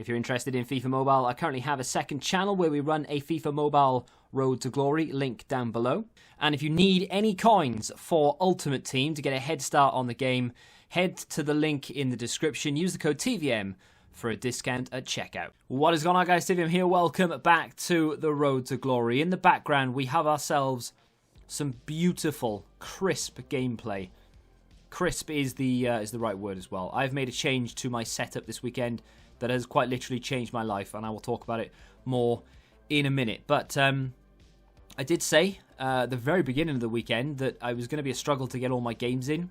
If you're interested in FIFA Mobile, I currently have a second channel where we run a FIFA Mobile Road to Glory, link down below. And if you need any coins for Ultimate Team to get a head start on the game, head to the link in the description. Use the code TVM for a discount at checkout. What is going on, guys? TVM here. Welcome back to the Road to Glory. In the background, we have ourselves some beautiful, crisp gameplay. Crisp is the right word as well. I've made a change to my setup this weekend that has quite literally changed my life, and I will talk about it more in a minute. But I did say at the very beginning of the weekend that I was going to be a struggle to get all my games in.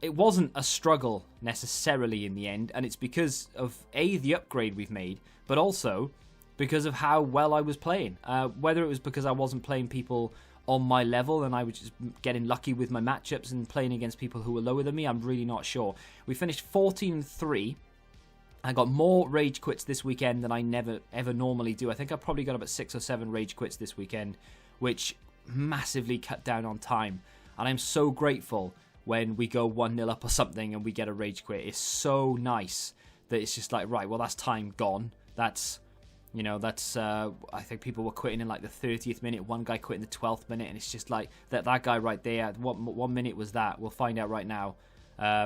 It wasn't a struggle necessarily in the end, and it's because of the upgrade we've made, but also because of how well I was playing. Whether it was because I wasn't playing people on my level and I was just getting lucky with my matchups and playing against people who were lower than me, I'm really not sure. We finished 14-3. I got more rage quits this weekend than I ever normally do. I think I probably got about 6 or 7 rage quits this weekend, which massively cut down on time. And I'm so grateful when we go 1-0 up or something and we get a rage quit. It's so nice that it's just like, right, well, that's time gone. That's, I think people were quitting in like the 30th minute. One guy quit in the 12th minute, and it's just like that guy right there. What 1 minute was that? We'll find out right now.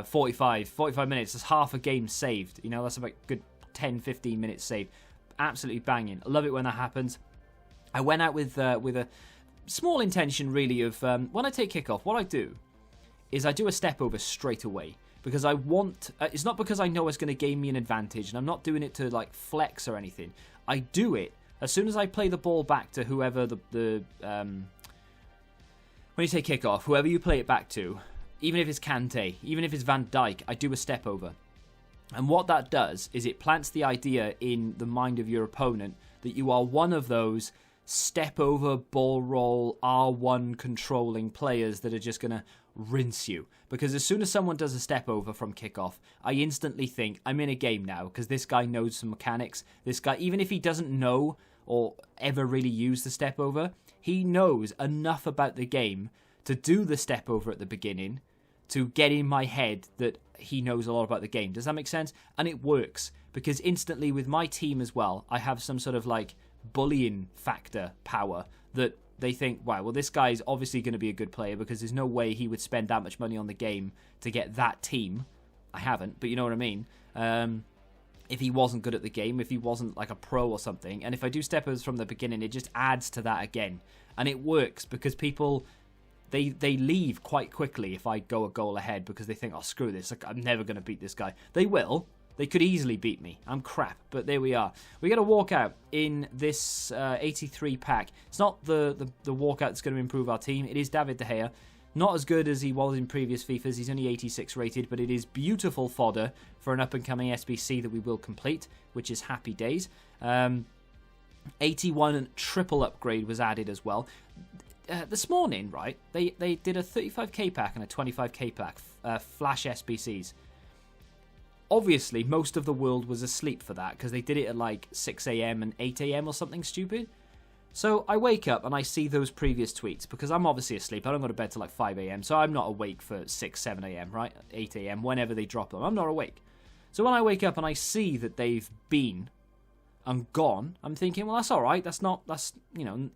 45 minutes. That's half a game saved. That's about good 10-15 minutes saved. Absolutely banging. I love it when that happens. I went out with a small intention, really, of when I take kickoff, what I do is I do a step over straight away, because I want. It's not because I know it's going to gain me an advantage, and I'm not doing it to like flex or anything. I do it as soon as I play the ball back to whoever when you take kickoff, whoever you play it back to. Even if it's Kante, even if it's Van Dijk, I do a step over. And what that does is it plants the idea in the mind of your opponent that you are one of those step over, ball roll, R1 controlling players that are just going to rinse you. Because as soon as someone does a step over from kickoff, I instantly think, I'm in a game now, because this guy knows some mechanics. This guy, even if he doesn't know or ever really use the step over, he knows enough about the game to do the step over at the beginning, to get in my head that he knows a lot about the game. Does that make sense? And it works, because instantly with my team as well, I have some sort of like bullying factor power that they think, wow, well, this guy's obviously going to be a good player, because there's no way he would spend that much money on the game to get that team. I haven't, but you know what I mean. If he wasn't good at the game, if he wasn't like a pro or something, and if I do steppers from the beginning, it just adds to that again. And it works, because people, They leave quite quickly if I go a goal ahead, because they think, oh, screw this, like, I'm never going to beat this guy. They will. They could easily beat me. I'm crap, but there we are. We got a walkout in this 83 pack. It's not the walkout that's going to improve our team. It is David De Gea. Not as good as he was in previous FIFAs. He's only 86 rated, but it is beautiful fodder for an up-and-coming SBC that we will complete, which is happy days. 81 triple upgrade was added as well. This morning, right, they did a 35k pack and a 25k pack, flash SBCs. Obviously, most of the world was asleep for that, because they did it at like 6 a.m. and 8 a.m. or something stupid. So I wake up and I see those previous tweets, because I'm obviously asleep. I don't go to bed till like 5 a.m., so I'm not awake for 6, 7 a.m., right? 8 a.m., whenever they drop them. I'm not awake. So when I wake up and I see that they've been and gone, I'm thinking, well, that's all right.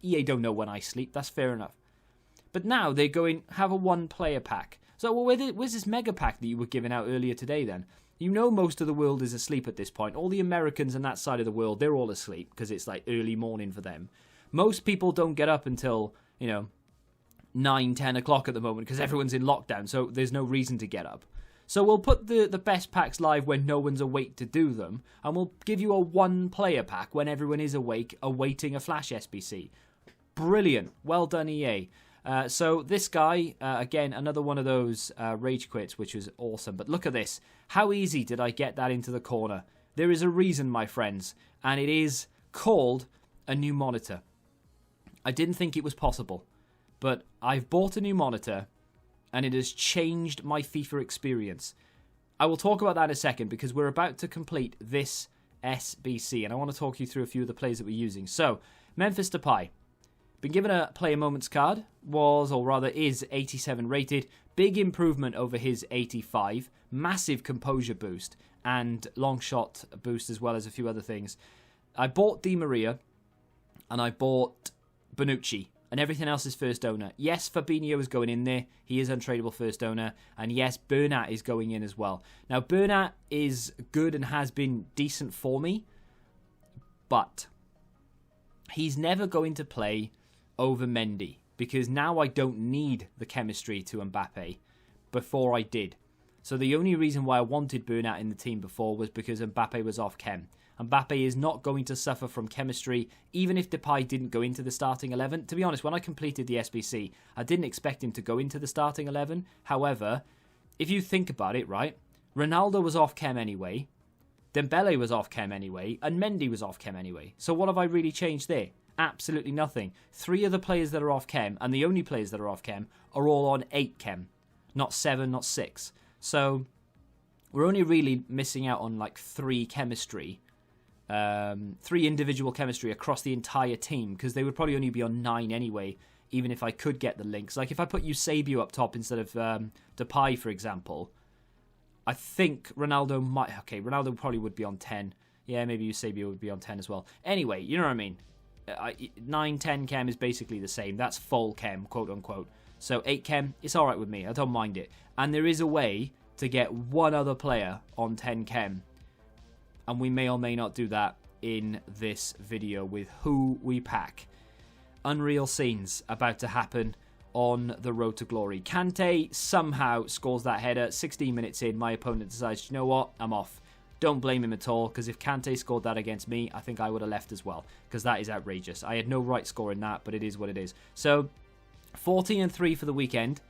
EA don't know when I sleep. That's fair enough. But now they're going, have a one-player pack. So where's this mega pack that you were giving out earlier today then? You know most of the world is asleep at this point. All the Americans on that side of the world, they're all asleep, because it's like early morning for them. Most people don't get up until, 9, 10 o'clock at the moment, because everyone's in lockdown, so there's no reason to get up. So we'll put the best packs live when no one's awake to do them, and we'll give you a one-player pack when everyone is awake, awaiting a Flash SBC. Brilliant. Well done, EA. So this guy, again, another one of those rage quits, which was awesome. But look at this. How easy did I get that into the corner? There is a reason, my friends, and it is called a new monitor. I didn't think it was possible, but I've bought a new monitor, and it has changed my FIFA experience. I will talk about that in a second, because we're about to complete this SBC, and I want to talk you through a few of the plays that we're using. So, Memphis Depay. Been given a player moments card, is 87 rated. Big improvement over his 85. Massive composure boost. and long shot boost as well as a few other things. I bought Di Maria and I bought Bonucci, and everything else is first owner. Yes, Fabinho is going in there. He is untradeable first owner. And yes, Bernat is going in as well. Now, Bernat is good and has been decent for me, but he's never going to play over Mendy, because now I don't need the chemistry to Mbappe. Before I did. So the only reason why I wanted Bernat in the team before was because Mbappe was off chem. Mbappe is not going to suffer from chemistry, even if Depay didn't go into the starting 11. To be honest, when I completed the SBC, I didn't expect him to go into the starting 11. However, if you think about it, right, Ronaldo was off chem anyway, Dembele was off chem anyway, and Mendy was off chem anyway. So what have I really changed there? Absolutely nothing. 3 of the players that are off chem, and the only players that are off chem, are all on 8 chem. Not 7, not 6. So we're only really missing out on like 3 chemistry. 3 individual chemistry across the entire team, because they would probably only be on 9 anyway, even if I could get the links. Like if I put Eusebio up top instead of Depay, for example, I think Ronaldo might... Okay, Ronaldo probably would be on 10. Yeah, maybe Eusebio would be on 10 as well. Anyway, you know what I mean. 9, 10 chem is basically the same. That's full chem, quote unquote. So 8 chem, it's alright with me. I don't mind it. And there is a way to get one other player on 10 chem. And we may or may not do that in this video with who we pack. Unreal scenes about to happen on the road to glory. Kante somehow scores that header. 16 minutes in, my opponent decides, you know what, I'm off. Don't blame him at all, because if Kante scored that against me, I think I would have left as well, because that is outrageous. I had no right scoring that, but it is what it is. So, 14-3 for the weekend.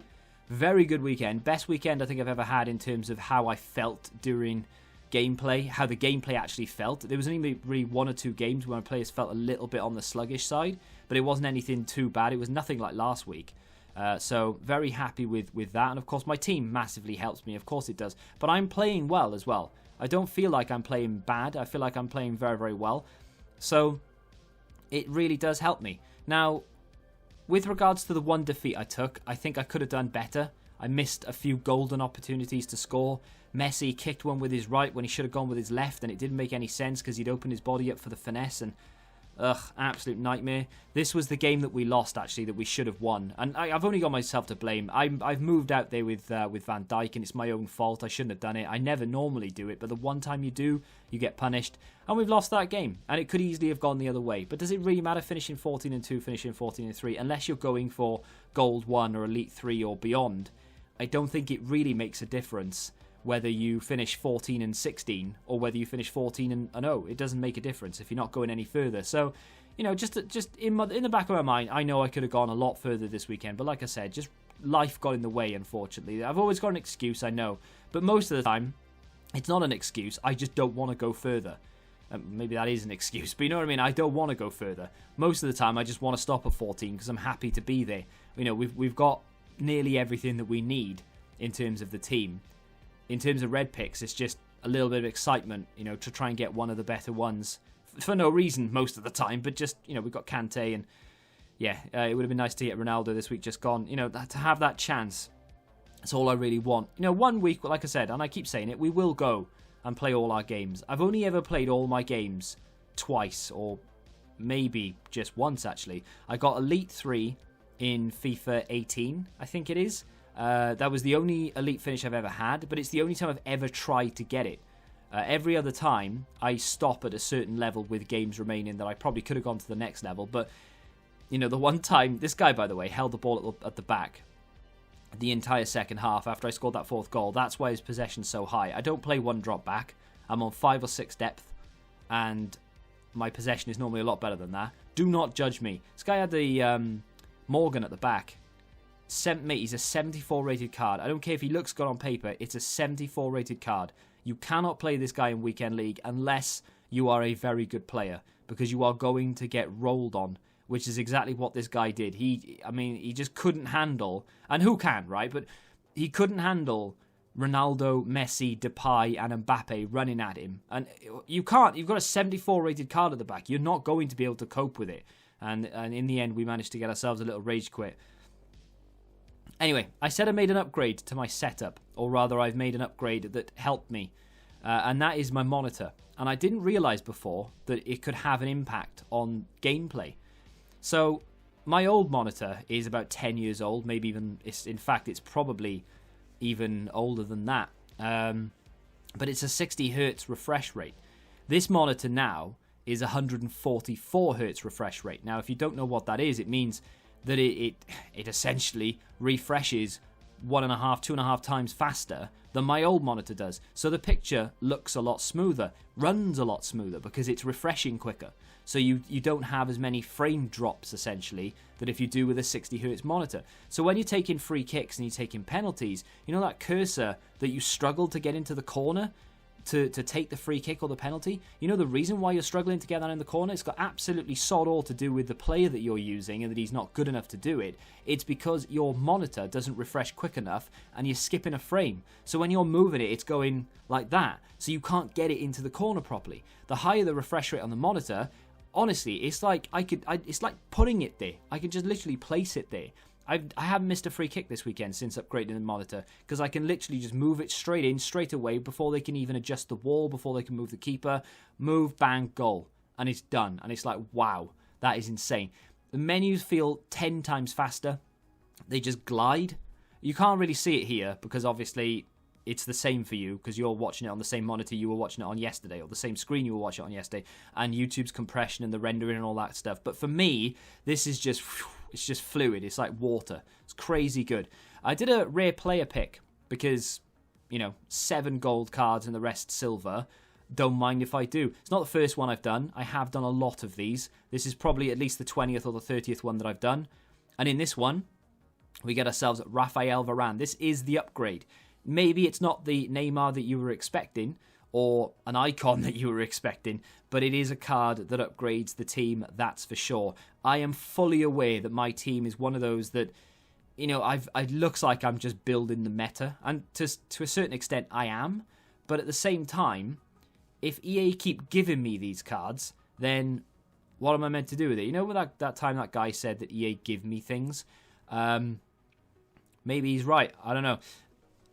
Very good weekend. Best weekend I think I've ever had in terms of how I felt during gameplay, how the gameplay actually felt. There was only really 1 or 2 games where my players felt a little bit on the sluggish side, but it wasn't anything too bad. It was nothing like last week. So very happy with that. And of course my team massively helps me. Of course it does. But I'm playing well as well. I don't feel like I'm playing bad. I feel like I'm playing very, very well. So it really does help me. Now, with regards to the 1 defeat I took, I think I could have done better. I missed a few golden opportunities to score. Messi kicked one with his right when he should have gone with his left, and it didn't make any sense because he'd opened his body up for the finesse, and absolute nightmare. This was the game that we lost, actually, that we should have won. And I've only got myself to blame. I've moved out there with Van Dijk, and it's my own fault. I shouldn't have done it. I never normally do it, but the one time you do, you get punished. And we've lost that game, and it could easily have gone the other way. But does it really matter finishing 14-2, finishing 14-3, unless you're going for Gold 1 or Elite 3 or beyond? I don't think it really makes a difference whether you finish 14-16 or whether you finish 14-0. It doesn't make a difference if you're not going any further. So, you know, just in the back of my mind, I know I could have gone a lot further this weekend, but like I said, just life got in the way, unfortunately. I've always got an excuse, I know, but most of the time, it's not an excuse. I just don't want to go further. Maybe that is an excuse, but you know what I mean? I don't want to go further. Most of the time, I just want to stop at 14 because I'm happy to be there. You know, we've got nearly everything that we need in terms of the team. In terms of red picks, it's just a little bit of excitement, you know, to try and get one of the better ones for no reason most of the time, but just, you know, we've got Kante, and yeah, it would have been nice to get Ronaldo this week just gone, you know, to have that chance. That's all I really want. You know, 1 week, like I said, and I keep saying it, we will go and play all our games. I've only ever played all my games twice, or maybe just once, actually. I got Elite 3 in FIFA 18, I think it is. That was the only elite finish I've ever had, but it's the only time I've ever tried to get it. Every other time, I stop at a certain level with games remaining that I probably could have gone to the next level. But, you know, the one time, this guy, by the way, held the ball at the back the entire second half after I scored that 4th goal. That's why his possession's so high. I don't play 1 drop back. I'm on 5 or 6 depth, and my possession is normally a lot better than that. Do not judge me. This guy had the Morgan at the back. Mate, he's a 74 rated card. I don't care if he looks good on paper. It's a 74 rated card. You cannot play this guy in Weekend League unless you are a very good player, because you are going to get rolled on, which is exactly what this guy did. He just couldn't handle, and who can, right? But he couldn't handle Ronaldo, Messi, Depay, and Mbappe running at him. And you can't. You've got a 74 rated card at the back. You're not going to be able to cope with it. And in the end, we managed to get ourselves a little rage quit. Anyway, I said I made an upgrade to my setup, or rather I've made an upgrade that helped me. and that is my monitor. And I didn't realize before that it could have an impact on gameplay. So my old monitor is about 10 years old, maybe even, in fact, it's probably even older than that. But it's a 60 hertz refresh rate. This monitor now is 144 hertz refresh rate. Now, if you don't know what that is, it means that it essentially refreshes 1.5, 2.5 times faster than my old monitor does. So the picture looks a lot smoother, runs a lot smoother because it's refreshing quicker. So you don't have as many frame drops, essentially, that if you do with a 60 hertz monitor. So when you're taking free kicks and you're taking penalties, you know that cursor that you struggle to get into the corner to take the free kick or the penalty? You know the reason why you're struggling to get that in the corner? It's got absolutely sod all to do with the player that you're using and that he's not good enough to do it. It's because your monitor doesn't refresh quick enough and you're skipping a frame. So when you're moving it, it's going like that. So you can't get it into the corner properly. The higher the refresh rate on the monitor, honestly, it's like it's like putting it there. I can just literally place it there. I haven't missed a free kick this weekend since upgrading the monitor because I can literally just move it straight in, straight away before they can even adjust the wall, before they can move the keeper. Move, bang, goal. And it's done. And it's like, wow, that is insane. The menus feel 10 times faster. They just glide. You can't really see it here because obviously it's the same for you because you're watching it on the same monitor you were watching it on yesterday, or the same screen you were watching it on yesterday, and YouTube's compression and the rendering and all that stuff. But for me, this is just, it's just fluid. It's like water. It's crazy good. I did a rare player pick because, 7 gold cards and the rest silver. Don't mind if I do. It's not the first one I've done. I have done a lot of these. This is probably at least the 20th or the 30th one that I've done. And in this one, we get ourselves Rafael Varane. This is the upgrade. Maybe it's not the Neymar that you were expecting or an icon that you were expecting, but it is a card that upgrades the team, that's for sure. I am fully aware that my team is one of those that, it looks like I'm just building the meta, and to a certain extent I am, but at the same time, if EA keep giving me these cards, then what am I meant to do with it? That time that guy said that EA give me things? Maybe he's right, I don't know.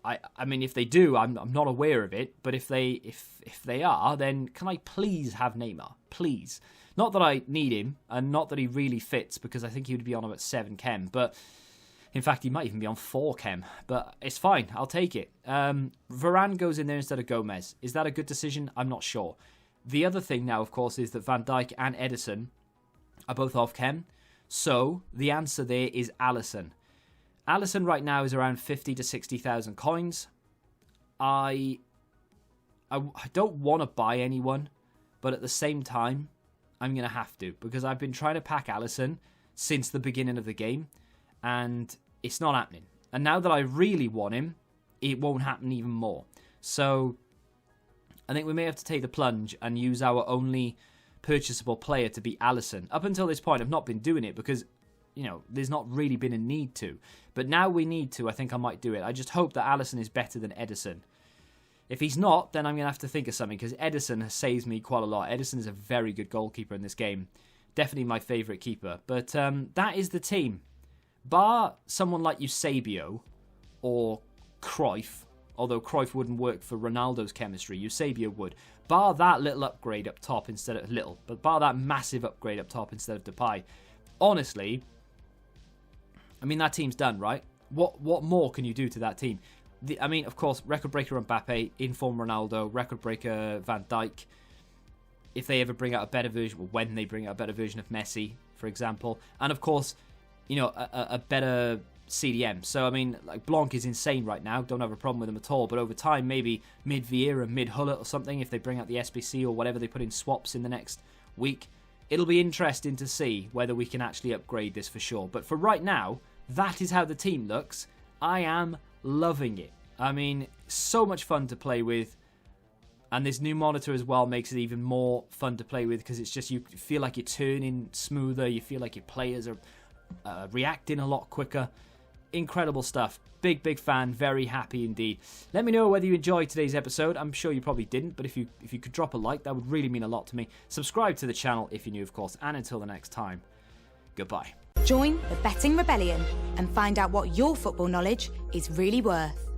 I mean, if they do, I'm not aware of it. But if they are, then can I please have Neymar? Please. Not that I need him, and not that he really fits, because I think he would be on about 7 chem. But in fact, he might even be on 4 chem. But it's fine. I'll take it. Varane goes in there instead of Gomez. Is that a good decision? I'm not sure. The other thing now, of course, is that Van Dijk and Edison are both off chem. So the answer there is Alisson. Alisson right now is around 50 to 60,000 coins. I don't want to buy anyone, but at the same time, I'm going to have to, because I've been trying to pack Alisson since the beginning of the game, and it's not happening. And now that I really want him, it won't happen even more. So I think we may have to take the plunge and use our only purchasable player to be Alisson. Up until this point, I've not been doing it because there's not really been a need to. But now we need to. I think I might do it. I just hope that Alisson is better than Edison. If he's not, then I'm going to have to think of something, because Edison saves me quite a lot. Edison is a very good goalkeeper in this game. Definitely my favourite keeper. But that is the team. Bar someone like Eusebio or Cruyff, although Cruyff wouldn't work for Ronaldo's chemistry, Eusebio would. Bar that little upgrade up top instead of but bar that massive upgrade up top instead of Depay. Honestly, I mean, that team's done, right? What more can you do to that team? Of course, record breaker Mbappe, inform Ronaldo, record breaker Van Dijk. If they ever bring out a better version, or when they bring out a better version of Messi, for example. And of course, a better CDM. So, like Blanc is insane right now. Don't have a problem with him at all. But over time, maybe mid-Vieira, mid-Hullet or something, if they bring out the SBC or whatever they put in swaps in the next week, it'll be interesting to see whether we can actually upgrade this for sure. But for right now, that is how the team looks. I am loving it. So much fun to play with. And this new monitor as well makes it even more fun to play with, because it's just, you feel like you're turning smoother. You feel like your players are reacting a lot quicker. Incredible stuff. Big fan. Very happy indeed. Let me know whether you enjoyed today's episode. I'm sure you probably didn't, but if you could drop a like, that would really mean a lot to me. Subscribe to the channel if you're new, of course. And until the next time, goodbye. Join the Betting Rebellion and find out what your football knowledge is really worth.